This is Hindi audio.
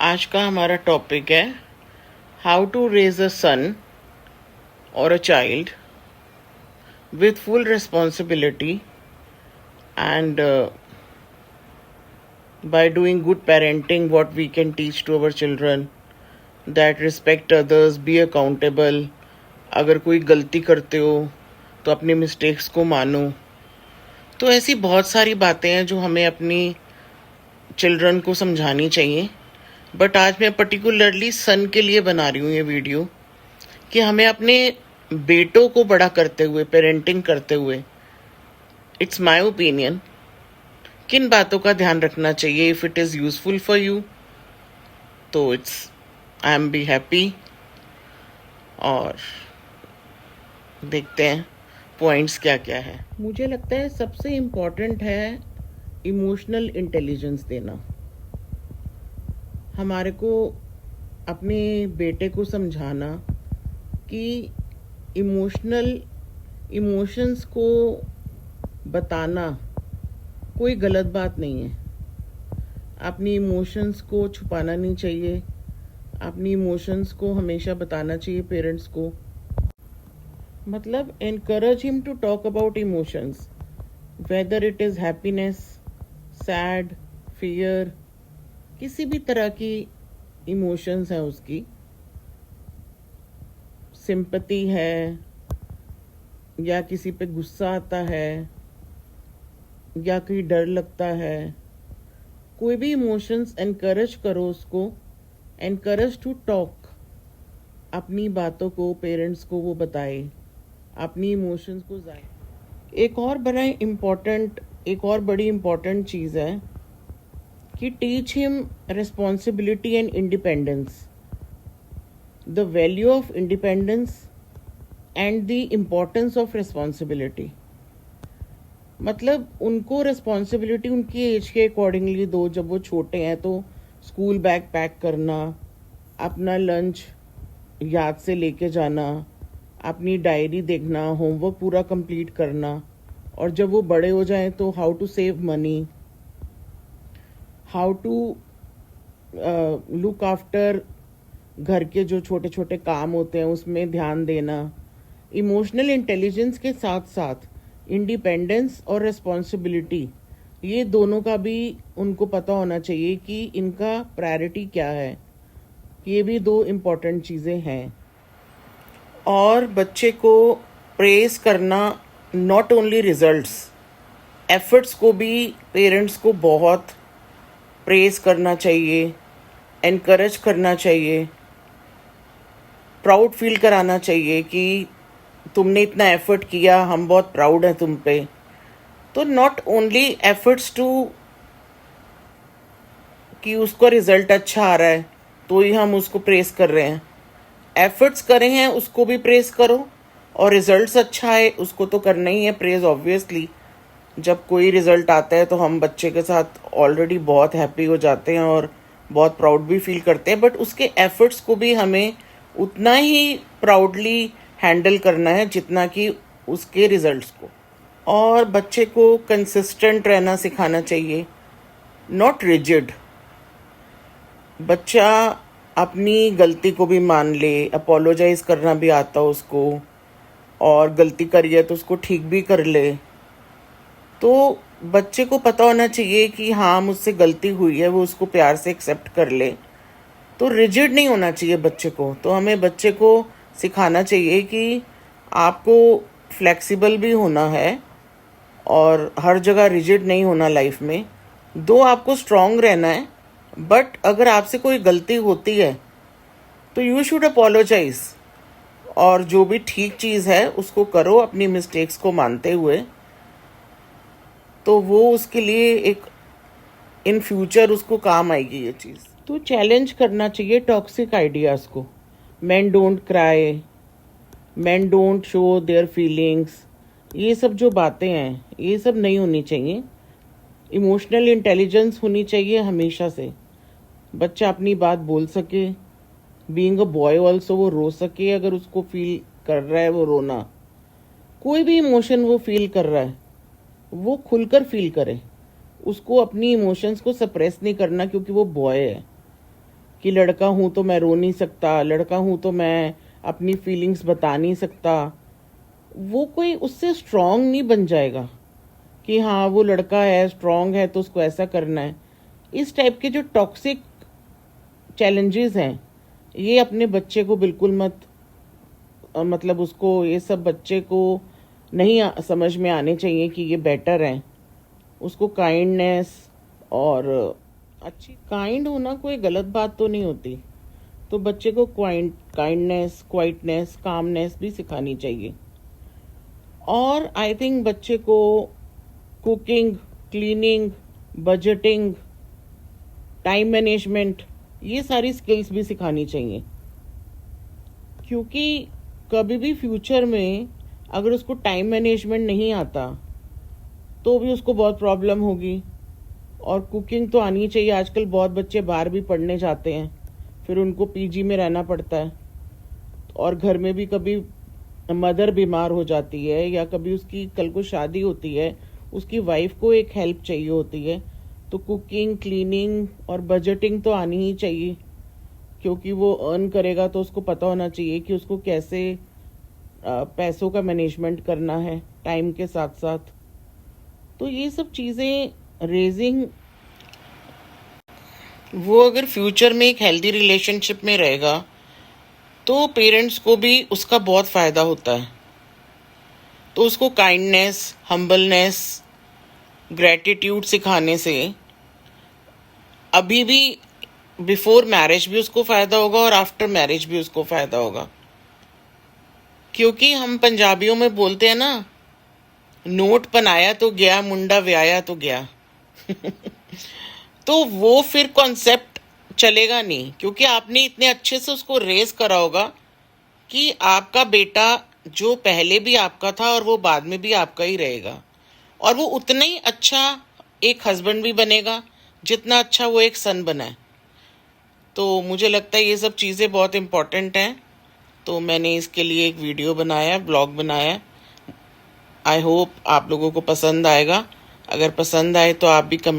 आज का हमारा टॉपिक है हाउ टू रेज अ सन और a child with full responsibility and by doing good parenting. What we can teach to our children, that respect others, be accountable. अगर कोई गलती करते हो तो अपनी मिस्टेक्स को मानो। तो ऐसी बहुत सारी बातें हैं जो हमें अपनी चिल्ड्रन को समझानी चाहिए। बट आज मैं पर्टिकुलरली सन के लिए बना रही हूँ ये वीडियो कि हमें अपने बेटों को बड़ा करते हुए, पेरेंटिंग करते हुए, इट्स माय ओपिनियन, किन बातों का ध्यान रखना चाहिए। If it is useful for you तो it's I am be happy. और देखते हैं पॉइंट्स क्या क्या है। मुझे लगता है सबसे इम्पोर्टेंट है इमोशनल इंटेलिजेंस देना। हमारे को अपने बेटे को समझाना कि इमोशंस को बताना कोई गलत बात नहीं है। अपनी इमोशंस को छुपाना नहीं चाहिए। अपनी इमोशंस को हमेशा बताना चाहिए पेरेंट्स को। मतलब encourage him to talk about emotions, whether it is happiness, sad, fear, किसी भी तरह की इमोशंस है उसकी, सिंपैथी है या किसी पे गुस्सा आता है या कोई डर लगता है, कोई भी इमोशंस एनकरेज करो उसको। एनकरेज टू टॉक, अपनी बातों को पेरेंट्स को वो बताए, अपनी इमोशंस को जाए। एक और बड़ी इम्पोर्टेंट चीज़ है कि teach him responsibility and independence, the value of independence and the importance of responsibility. मतलब उनको रिस्पॉन्सिबिलिटी उनकी एज के अकॉर्डिंगली दो। जब वो छोटे हैं तो स्कूल बैग पैक करना, अपना लंच याद से लेके जाना, अपनी डायरी देखना, होमवर्क पूरा कंप्लीट करना। और जब वो बड़े हो जाएं तो how to save money, how to look after घर के जो छोटे छोटे काम होते हैं उसमें ध्यान देना। इमोशनल इंटेलिजेंस के साथ साथ इंडिपेंडेंस और रिस्पॉन्सिबिलिटी, ये दोनों का भी उनको पता होना चाहिए कि इनका प्रायोरिटी क्या है। ये भी दो इम्पॉर्टेंट चीज़ें हैं। और बच्चे को प्रेज करना, नॉट ओनली रिजल्ट्स, एफर्ट्स को भी पेरेंट्स को बहुत प्रेज करना चाहिए, एनकरेज करना चाहिए, प्राउड फील कराना चाहिए कि तुमने इतना एफर्ट किया, हम बहुत प्राउड हैं तुम पे। तो नॉट ओनली एफर्ट्स टू कि उसका रिजल्ट अच्छा आ रहा है तो ही हम उसको प्रेस कर रहे हैं। एफर्ट्स करे हैं उसको भी प्रेस करो, और रिजल्ट्स अच्छा है उसको तो करना ही है प्रेज ऑब्वियसली। जब कोई रिजल्ट आता है तो हम बच्चे के साथ ऑलरेडी बहुत हैप्पी हो जाते हैं और बहुत प्राउड भी फील करते हैं। बट उसके एफर्ट्स को भी हमें उतना ही प्राउडली हैंडल करना है जितना कि उसके रिजल्ट्स को। और बच्चे को कंसिस्टेंट रहना सिखाना चाहिए, नॉट रिजिड। बच्चा अपनी गलती को भी मान ले, अपोलोजाइज करना भी आता हो उसको, और गलती करी है तो उसको ठीक भी कर ले। तो बच्चे को पता होना चाहिए कि हाँ मुझसे गलती हुई है, वो उसको प्यार से एक्सेप्ट कर ले। तो रिजिड नहीं होना चाहिए बच्चे को। तो हमें बच्चे को सिखाना चाहिए कि आपको फ्लेक्सिबल भी होना है और हर जगह रिजिड नहीं होना लाइफ में। दो आपको स्ट्रांग रहना है, बट अगर आपसे कोई गलती होती है तो यू शुड अपोलोजाइज, और जो भी ठीक चीज़ है उसको करो अपनी मिस्टेक्स को मानते हुए। तो वो उसके लिए एक इन फ्यूचर उसको काम आएगी ये चीज़। तो चैलेंज करना चाहिए टॉक्सिक आइडियाज़ को। men don't cry, men don't show their feelings, ये सब जो बातें हैं ये सब नहीं होनी चाहिए। इमोशनल इंटेलिजेंस होनी चाहिए हमेशा से। बच्चा अपनी बात बोल सके, बीइंग अ बॉय ऑल्सो वो रो सके अगर उसको फील कर रहा है वो रोना। कोई भी इमोशन वो फील कर रहा है वो खुलकर फील करे, उसको अपनी इमोशंस को सप्रेस नहीं करना क्योंकि वो बॉय है। कि लड़का हूं तो मैं रो नहीं सकता, लड़का हूं तो मैं अपनी फीलिंग्स बता नहीं सकता, वो कोई उससे स्ट्रांग नहीं बन जाएगा कि हाँ वो लड़का है, स्ट्रांग है तो उसको ऐसा करना है। इस टाइप के जो टॉक्सिक चैलेंजेस हैं, ये अपने बच्चे को बिल्कुल मत मतलब उसको ये सब बच्चे को नहीं समझ में आने चाहिए कि ये बेटर है। उसको काइंडनेस और अच्छी काइंड होना कोई गलत बात तो नहीं होती, तो बच्चे को काइंडनेस, क्वाइटनेस, कामनेस भी सिखानी चाहिए। और आई थिंक बच्चे को cooking, cleaning, budgeting, time management, ये सारी स्किल्स भी सिखानी चाहिए, क्योंकि कभी भी फ्यूचर में अगर उसको टाइम मैनेजमेंट नहीं आता तो भी उसको बहुत प्रॉब्लम होगी। और कुकिंग तो आनी चाहिए। आजकल बहुत बच्चे बाहर भी पढ़ने जाते हैं, फिर उनको पीजी में रहना पड़ता है, और घर में भी कभी मदर बीमार हो जाती है या कभी उसकी कल को शादी होती है, उसकी वाइफ को एक हेल्प चाहिए होती है, तो कुकिंग, क्लीनिंग और बजटिंग तो आनी ही चाहिए, क्योंकि वो अर्न करेगा तो उसको पता होना चाहिए कि उसको कैसे पैसों का मैनेजमेंट करना है टाइम के साथ साथ। तो ये सब चीज़ें रेजिंग, वो अगर फ्यूचर में एक हेल्दी रिलेशनशिप में रहेगा तो पेरेंट्स को भी उसका बहुत फ़ायदा होता है। तो उसको काइंडनेस, हम्बलनेस, ग्रेटिट्यूड सिखाने से अभी भी बिफोर मैरिज भी उसको फ़ायदा होगा और आफ्टर मैरिज भी उसको फ़ायदा होगा। क्योंकि हम पंजाबियों में बोलते हैं ना, नोट पनाया तो गया, मुंडा व्याया तो गया। तो वो फिर कॉन्सेप्ट चलेगा नहीं, क्योंकि आपने इतने अच्छे से उसको रेज करा होगा कि आपका बेटा जो पहले भी आपका था और वो बाद में भी आपका ही रहेगा, और वो उतना ही अच्छा एक हस्बैंड भी बनेगा जितना अच्छा वो एक सन बना है। तो मुझे लगता है ये सब चीज़ें बहुत इम्पोर्टेंट हैं, तो मैंने इसके लिए एक वीडियो बनाया, ब्लॉग बनाया। आई होप आप लोगों को पसंद आएगा। अगर पसंद आए तो आप भी कमेंट